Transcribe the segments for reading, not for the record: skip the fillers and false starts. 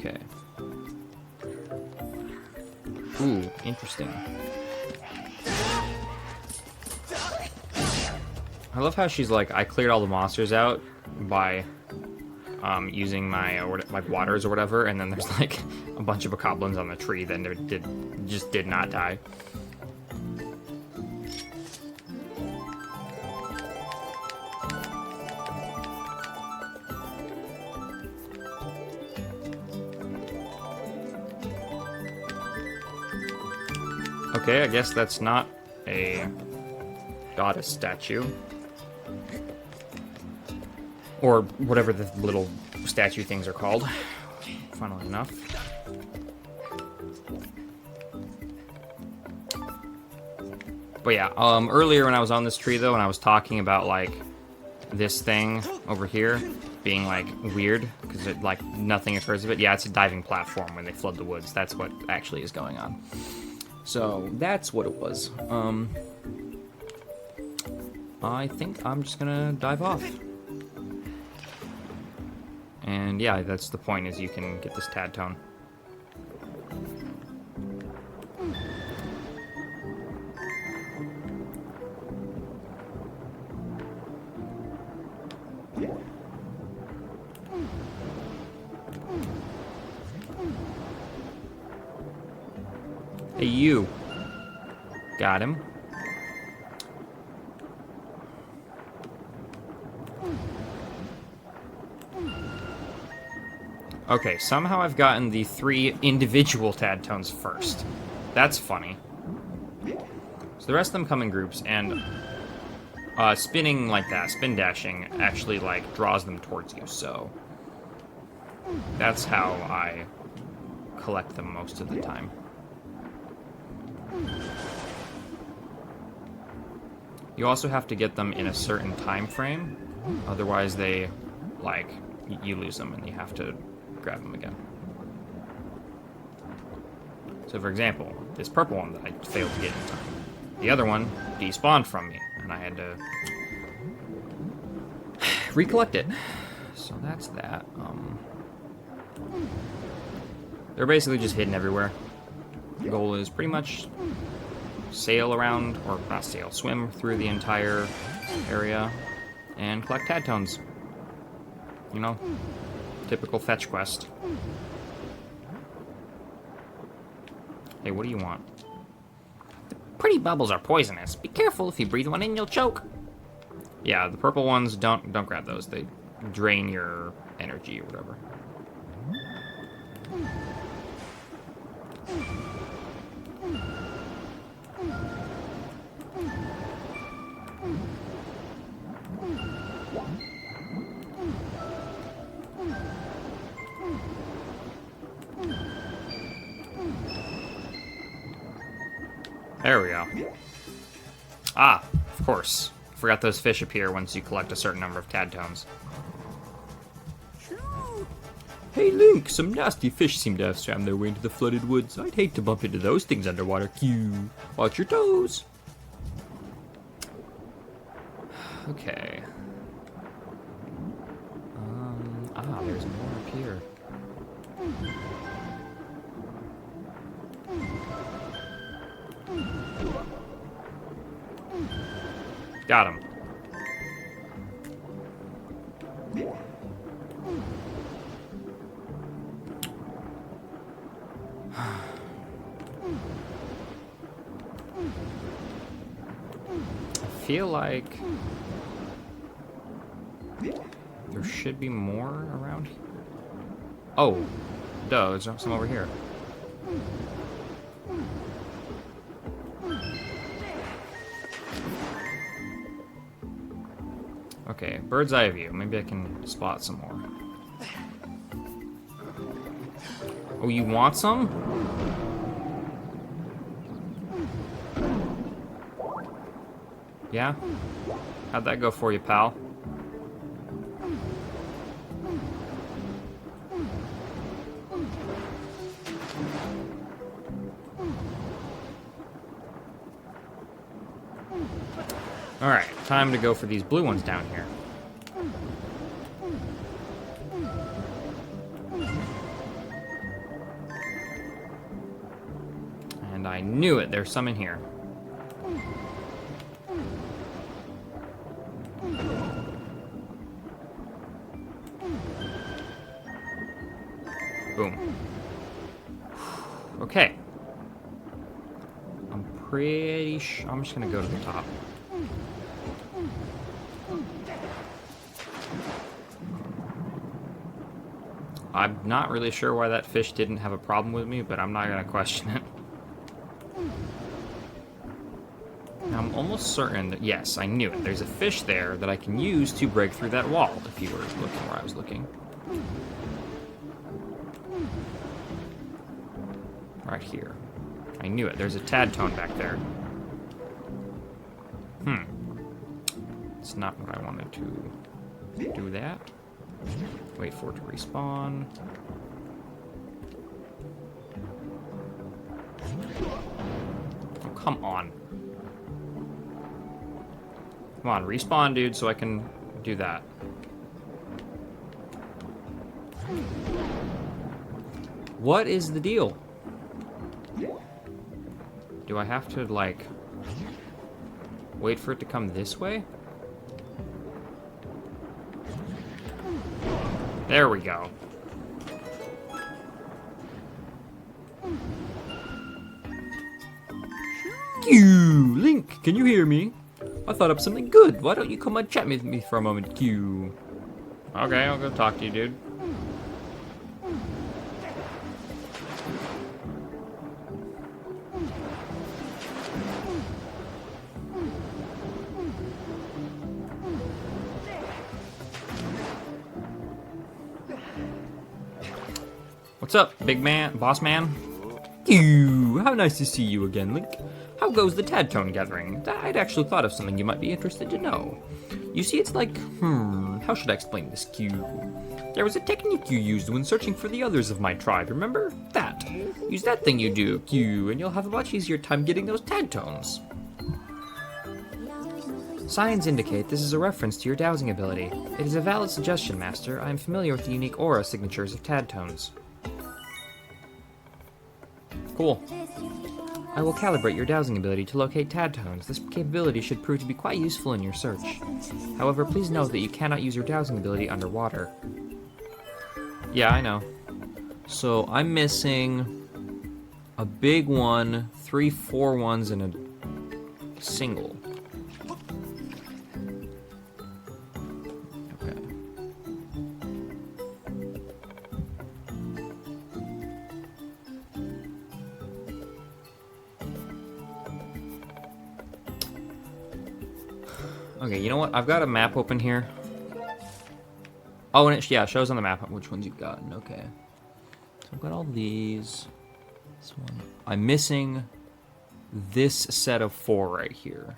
Okay. Ooh, interesting. I love how she's like, I cleared all the monsters out by using my like waters or whatever, and then there's like a bunch of bokoblins on the tree that just did not die. Okay, I guess that's not a goddess statue. Or whatever the little statue things are called, funnily enough. But yeah, earlier when I was on this tree, though, and I was talking about, like, this thing over here being, like, weird, because, like, nothing occurs of it. Yeah, it's a diving platform when they flood the woods. That's what actually is going on. So, that's what it was. I think I'm just gonna dive off. And yeah, that's the point, is you can get this Tadtone. Hey, you. Got him. Okay, somehow I've gotten the 3 individual Tadtones first. That's funny. So the rest of them come in groups, and spinning like that, spin dashing, actually like draws them towards you, so that's how I collect them most of the time. You also have to get them in a certain time frame, otherwise they, like, you lose them and you have to grab them again. So for example, this purple one that I failed to get in time. The other one despawned from me, and I had to recollect it. So that's that. They're basically just hidden everywhere. The goal is pretty much sail around, or not sail, swim through the entire area and collect Tadtones. You know, typical fetch quest. Hey, what do you want? The pretty bubbles are poisonous. Be careful, if you breathe one in, you'll choke. Yeah, the purple ones, don't grab those. They drain your energy or whatever. There we go. Ah, of course. Forgot those fish appear once you collect a certain number of Tadtones. Hey Link, some nasty fish seem to have swam their way into the flooded woods. I'd hate to bump into those things underwater. Q. Watch your toes. Okay. There's more up here. Got him. I feel like there should be more around here. Oh, duh, there's some over here. Okay, bird's eye view. Maybe I can spot some more. Oh, you want some? Yeah? How'd that go for you, pal? Alright, time to go for these blue ones down here. I knew it. There's some in here. Boom. Okay. I'm pretty sure... I'm just gonna go to the top. I'm not really sure why that fish didn't have a problem with me, but I'm not gonna question it. Now, I'm almost certain that, yes, I knew it. There's a fish there that I can use to break through that wall, if you were looking where I was looking. Right here. I knew it. There's a Tadtone back there. It's not what I wanted to do that. Wait for it to respawn. Oh, come on. Come on, respawn, dude, so I can do that. What is the deal? Do I have to, like, wait for it to come this way? There we go. Q, Link, can you hear me? I thought up something good. Why don't you come and chat with me for a moment, Q? Okay, I'll go talk to you, dude. What's up, big man, boss man? Ew, how nice to see you again, Link. How goes the Tadtone gathering? I'd actually thought of something you might be interested to know. You see, it's like, how should I explain this, Q? There was a technique you used when searching for the others of my tribe, remember? That. Use that thing you do, Q, and you'll have a much easier time getting those Tadtones. Signs indicate this is a reference to your dowsing ability. It is a valid suggestion, Master. I am familiar with the unique aura signatures of Tadtones. Cool. I will calibrate your dowsing ability to locate Tadtones. This capability should prove to be quite useful in your search. However, please note that you cannot use your dowsing ability underwater. Yeah, I know. So, I'm missing a big one, 3 4 ones, and a single. Okay, you know what? I've got a map open here. Oh, and it shows on the map which ones you've gotten. Okay. So I've got all these. This one. I'm missing this set of 4 right here.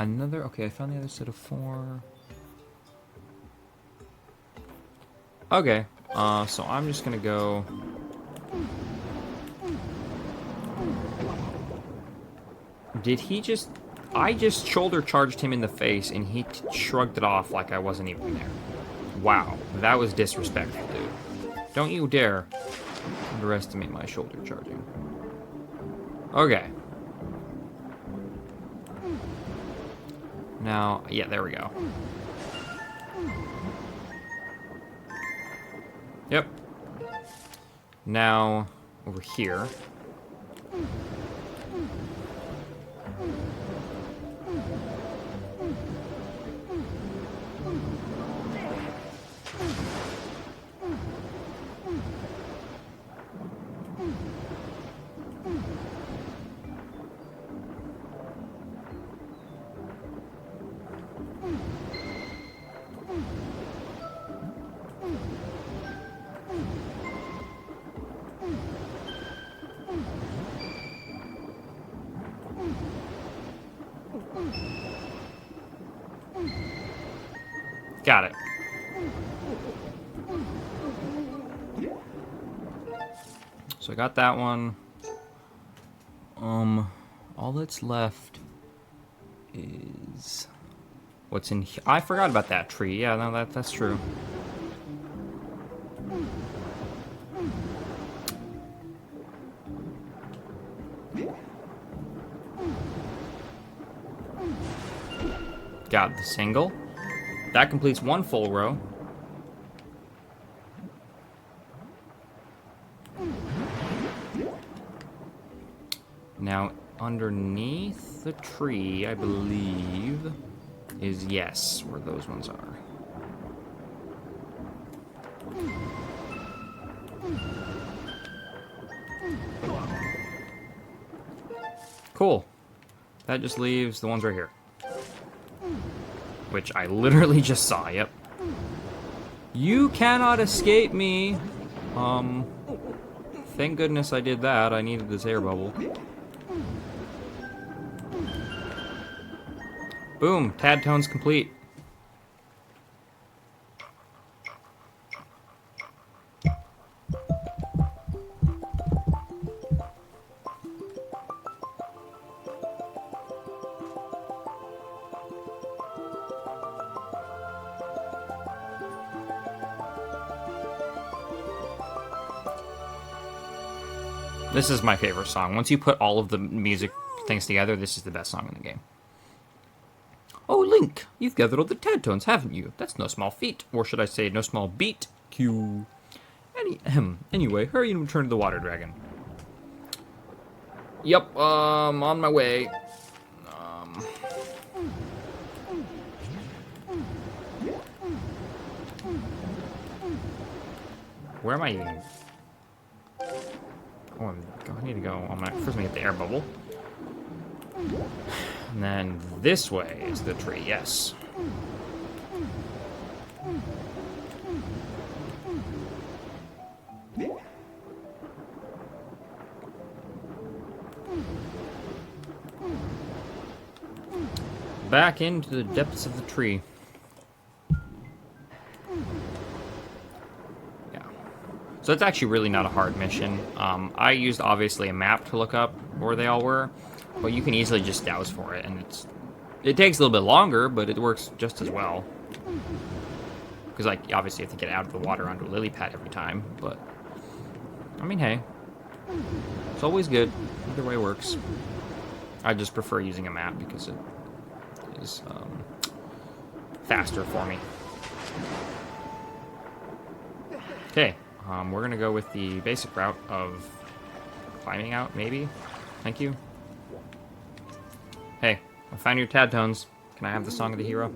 Another. Okay, I found the other set of 4. Okay. So I'm just gonna go. Did he just... I just shoulder charged him in the face and he shrugged it off like I wasn't even there. Wow, that was disrespectful, dude. Don't you dare underestimate my shoulder charging. Okay. Now, yeah, there we go. Yep. Now, over here. Got it. So I got that one. All that's left is what's in here. I forgot about that tree. Yeah, no, that's true. got the single. That completes one full row. Now, underneath the tree, I believe, is yes, where those ones are. Cool. That just leaves the ones right here. Which I literally just saw, yep. You cannot escape me! Thank goodness I did that. I needed this air bubble. Boom! Tadtones complete. This is my favorite song. Once you put all of the music things together, this is the best song in the game. Oh, Link, you've gathered all the Tadtones, haven't you? That's no small feat. Or should I say, no small beat. Q. Anyway, hurry and return to the water dragon. Yep, on my way. Where am I even? Oh, I need to go. First, I'm gonna get the air bubble. And then this way is the tree, yes. Back into the depths of the tree. So it's actually really not a hard mission. I used, obviously, a map to look up where they all were, but you can easily just douse for it, and it takes a little bit longer, but it works just as well. Because, like, obviously you have to get out of the water onto a lily pad every time, but, I mean, hey. It's always good. Either way works. I just prefer using a map because it is faster for me. Okay. We're gonna go with the basic route of climbing out, maybe? Thank you. Hey, I found your Tadtones. Can I have the Song of the Hero?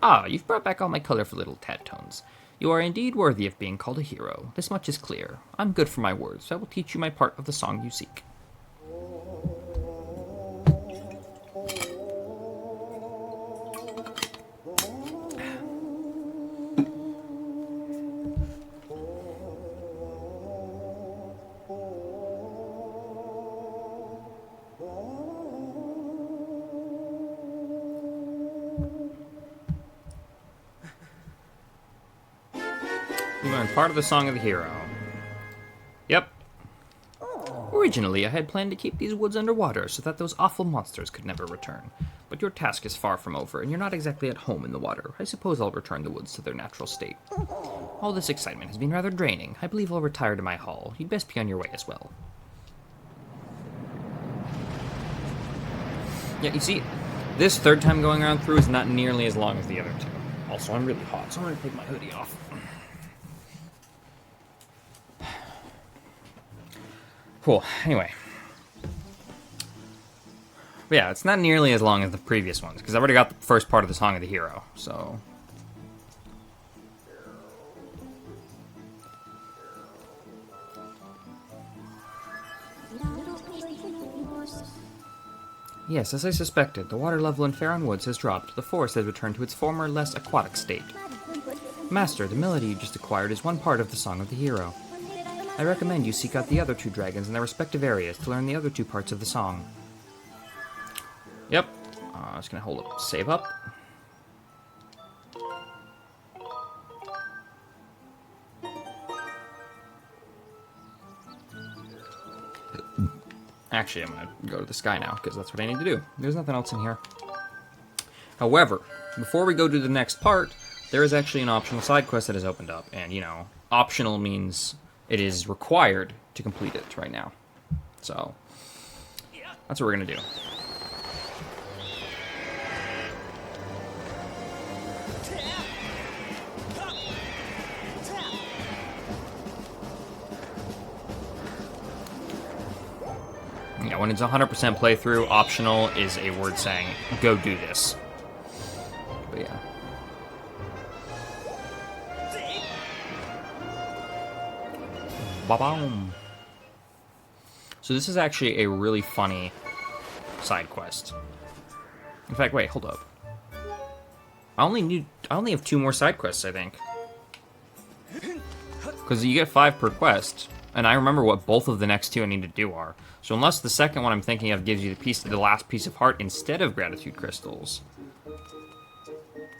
Ah, you've brought back all my colorful little Tadtones. You are indeed worthy of being called a hero. This much is clear. I'm good for my words, so I will teach you my part of the song you seek. You learned part of the Song of the Hero. Yep. Originally, I had planned to keep these woods underwater so that those awful monsters could never return. But your task is far from over, and you're not exactly at home in the water. I suppose I'll return the woods to their natural state. All this excitement has been rather draining. I believe I'll retire to my hall. You'd best be on your way as well. Yeah, you see, this third time going around through is not nearly as long as the other two. Also, I'm really hot, so I'm going to take my hoodie off. Cool. Anyway. But yeah, it's not nearly as long as the previous ones, because I've already got the first part of the Song of the Hero, so... Yes, as I suspected, the water level in Faron Woods has dropped. The forest has returned to its former, less aquatic state. Master, the melody you just acquired is one part of the Song of the Hero. I recommend you seek out the other two dragons in their respective areas to learn the other two parts of the song. Yep. I'm just gonna hold up, save up. Actually, I'm gonna go to the sky now, because that's what I need to do. There's nothing else in here. However, before we go to the next part, there is actually an optional side quest that has opened up, and, you know, optional means it is required to complete it right now. So, that's what we're gonna do. Yeah, when it's 100% playthrough, optional is a word saying, go do this. But yeah. Ba-boom. So this is actually a really funny side quest. In fact, wait, hold up. I only have 2 more side quests, I think. Because you get 5 per quest, and I remember what both of the next 2 I need to do are. So unless the second one I'm thinking of gives you the last piece of heart instead of gratitude crystals.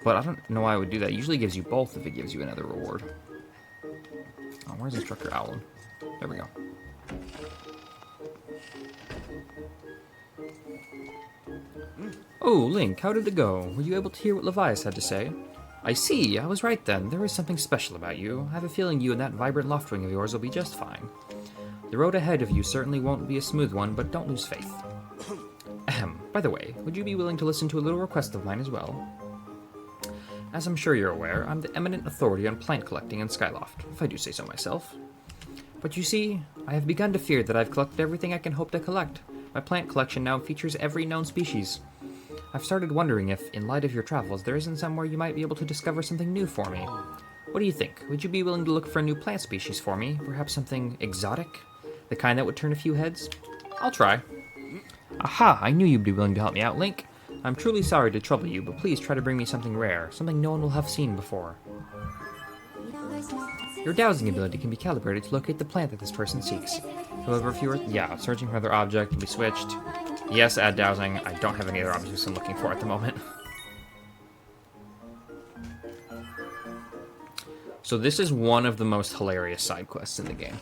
But I don't know why I would do that. It usually gives you both if it gives you another reward. Oh, where's Instructor Owlin? There we go. Oh, Link, how did it go? Were you able to hear what Levias had to say? I see, I was right then. There is something special about you. I have a feeling you and that vibrant Loftwing of yours will be just fine. The road ahead of you certainly won't be a smooth one, but don't lose faith. Ahem. By the way, would you be willing to listen to a little request of mine as well? As I'm sure you're aware, I'm the eminent authority on plant collecting in Skyloft, if I do say so myself. But you see, I have begun to fear that I've collected everything I can hope to collect. My plant collection now features every known species. I've started wondering if, in light of your travels, there isn't somewhere you might be able to discover something new for me. What do you think? Would you be willing to look for a new plant species for me? Perhaps something exotic? The kind that would turn a few heads? I'll try. Aha! I knew you'd be willing to help me out, Link. I'm truly sorry to trouble you, but please try to bring me something rare, something no one will have seen before. Your dowsing ability can be calibrated to locate the plant that this person seeks. However, if you are... Yeah, searching for another object can be switched. Yes, add dowsing. I don't have any other objects I'm looking for at the moment. So this is one of the most hilarious side quests in the game.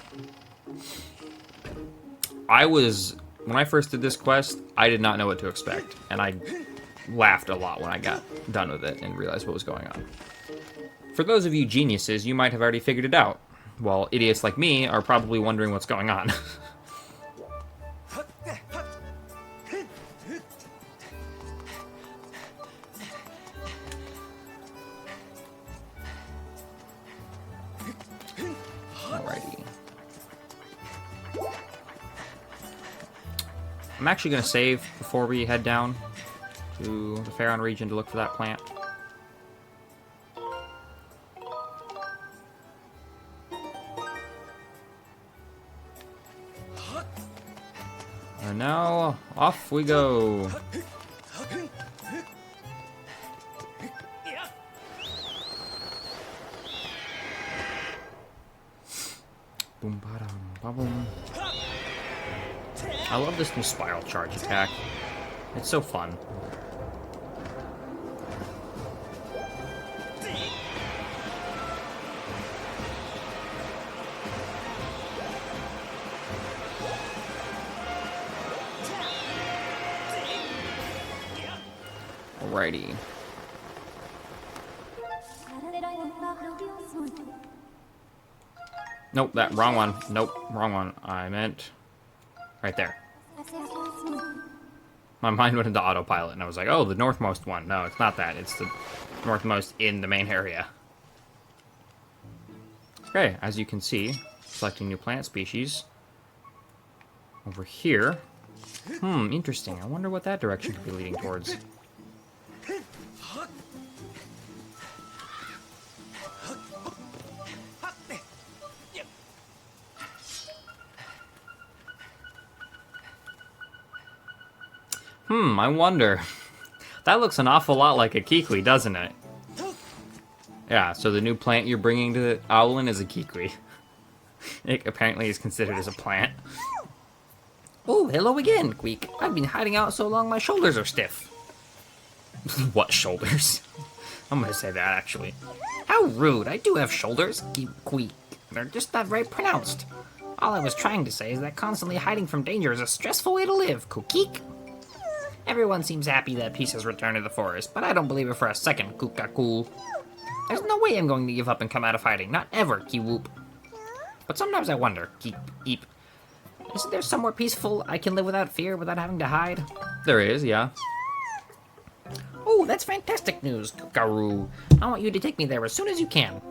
When I first did this quest, I did not know what to expect, and I laughed a lot when I got done with it and realized what was going on. For those of you geniuses, you might have already figured it out, while idiots like me are probably wondering what's going on. Alrighty. I'm actually going to save before we head down to the Pharaon region to look for that plant. And now, off we go. Boom, ba-dum, ba-boom. I love this new spiral charge attack. It's so fun. Alrighty. Nope, wrong one. Nope, wrong one. I meant right there. My mind went into autopilot, and I was like, oh, the northmost one. No, it's not that. It's the northmost in the main area. Okay, as you can see, selecting new plant species. Over here. Interesting. I wonder what that direction could be leading towards. I wonder. That looks an awful lot like a Kikli, doesn't it? Yeah, so the new plant you're bringing to Owlin is a Kikli. It apparently is considered as a plant. Oh, hello again, Queek. I've been hiding out so long my shoulders are stiff. What shoulders? I'm gonna say that, actually. How rude. I do have shoulders, Queek. They're just not very pronounced. All I was trying to say is that constantly hiding from danger is a stressful way to live, Kukik. Everyone seems happy that peace has returned to the forest, but I don't believe it for a second, Kukakul. There's no way I'm going to give up and come out of hiding, not ever, Kiwoop. But sometimes I wonder, Eep. Isn't there somewhere peaceful I can live without fear, without having to hide? There is, yeah. Oh, that's fantastic news, Garu. I want you to take me there as soon as you can.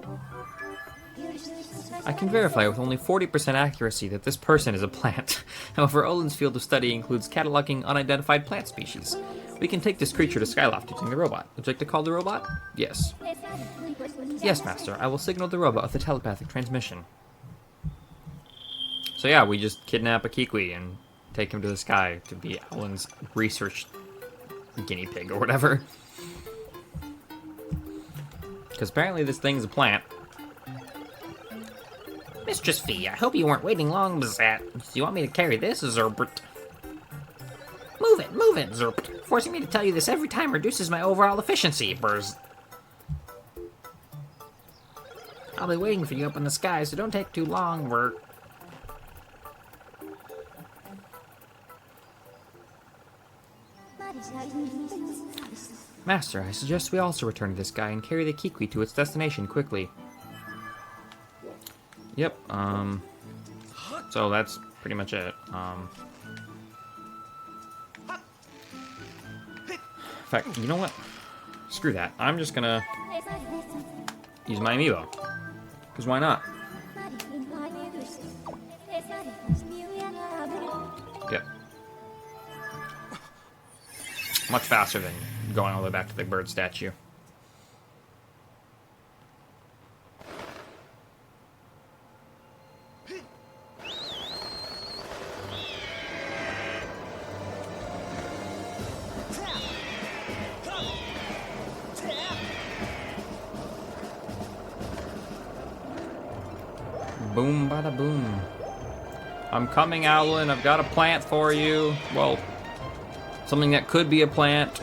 I can verify with only 40% accuracy that this person is a plant. However, Olin's field of study includes cataloging unidentified plant species. We can take this creature to Skyloft using the robot. Would you like to call the robot? Yes. Yes, Master. I will signal the robot with a telepathic transmission. So yeah, we just kidnap a Kikwi and take him to the sky to be Olin's research guinea pig or whatever. Because apparently this thing's a plant. Mistress Fee, I hope you weren't waiting long, Bzzat. Do you want me to carry this, Zerbert? Move it, Zerbert. Forcing me to tell you this every time reduces my overall efficiency, Burz. I'll be waiting for you up in the sky, so don't take too long, Bert. Master, I suggest we also return to this guy and carry the Kikwi to its destination quickly. Yep, so that's pretty much it. In fact, you know what? Screw that. I'm just gonna use my amiibo. Because why not? Yep. Much faster than going all the way back to the bird statue. Boom, bada boom. I'm coming, Owlin. I've got a plant for you. Well, something that could be a plant.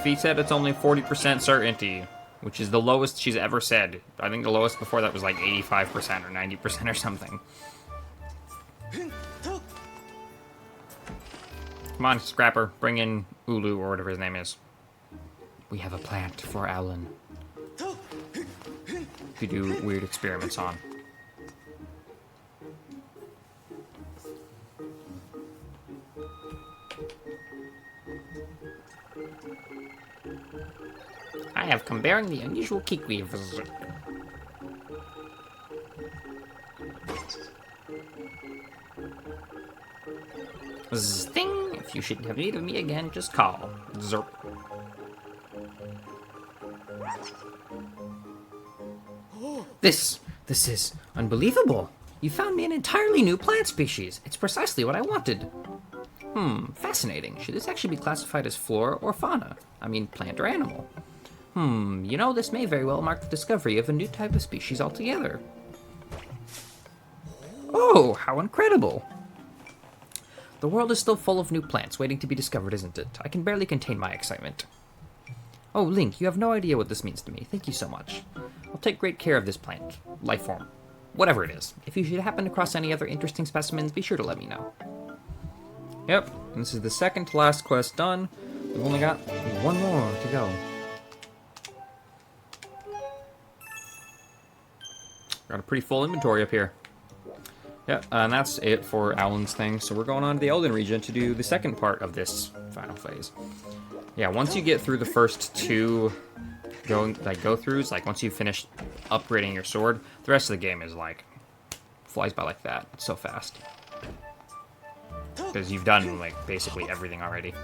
Fee said it's only 40% certainty, which is the lowest she's ever said. I think the lowest before that was like 85% or 90% or something. Come on, Scrapper. Bring in Ulu or whatever his name is. We have a plant for Owlin to do weird experiments on. I have come bearing the unusual Kikwi. Sting! If you should have need of me again, just call. Zerp. This is unbelievable. You found me an entirely new plant species. It's precisely what I wanted. Fascinating. Should this actually be classified as flora or fauna? I mean, plant or animal? You know, this may very well mark the discovery of a new type of species altogether. Oh, how incredible! The world is still full of new plants waiting to be discovered, isn't it? I can barely contain my excitement. Oh, Link, you have no idea what this means to me. Thank you so much. I'll take great care of this plant, life form, whatever it is. If you should happen across any other interesting specimens, be sure to let me know. Yep, this is the second to last quest done. We've only got one more to go. Got a pretty full inventory up here. Yeah, and that's it for Owlin's thing. So we're going on to the Elden region to do the second part of this final phase. Yeah, once you get through the first two go-throughs, like once you finish upgrading your sword, the rest of the game is like flies by like that. It's so fast. Because you've done like basically everything already.